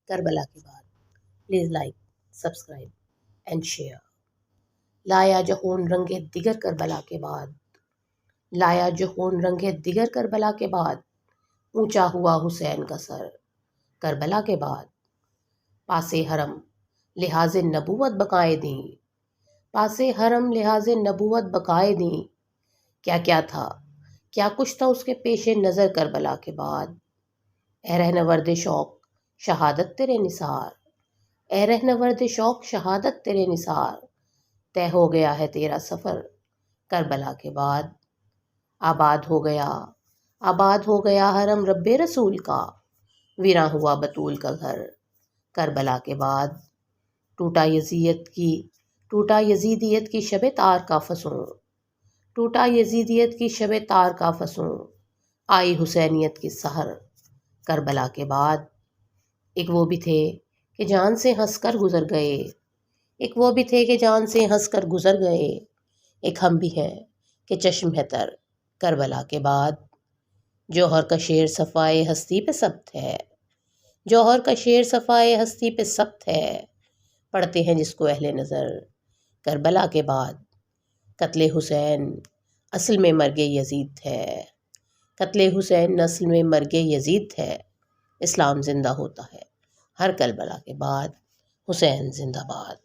کربلا کے بعد please like subscribe and share. لایا جو خون رنگ دیگر کربلا کے بعد، لایا جو خون رنگ دیگر کربلا کے بعد، اونچا ہوا حسین کا سر کربلا کے بعد۔ پاس حرم لحاظ نبوت بقائے دیں، پاس حرم لحاظ نبوت بقائے دیں، کیا کیا تھا کیا کچھ تھا اس کے پیش نظر کربلا کے بعد۔ اے رہنورد شوق شہادت تیرے نثار، اے رہنورد شوق شہادت تیرے نثار، طے ہو گیا ہے تیرا سفر کربلا کے بعد۔ آباد ہو گیا حرم رب رسول کا، ویراں ہوا بطول کا گھر کربلا کے بعد۔ ٹوٹا یزیدیت کی شب تار کا فسوں، ٹوٹا یزیدیت کی شب تار کا فسوں، آئی حسینیت کی سحر کربلا کے بعد۔ ایک وہ بھی تھے کہ جان سے ہنس کر گزر گئے، ایک وہ بھی تھے کہ جان سے ہنس کر گزر گئے، ایک ہم بھی ہیں کہ چشم ہے تر کربلا کے بعد۔ جوہر کا شعر صفائے ہستی پہ ثبت ہے، جوہر کا شعر صفائے ہستی پہ ثبت ہے، پڑھتے ہیں جس کو اہل نظر کربلا کے بعد۔ قتل حسین اصل میں مرگ یزید ہے، قتل حسین اصل میں مرگ یزید ہے، اسلام زندہ ہوتا ہے ہر کربلا کے بعد، حسین زندہ باد۔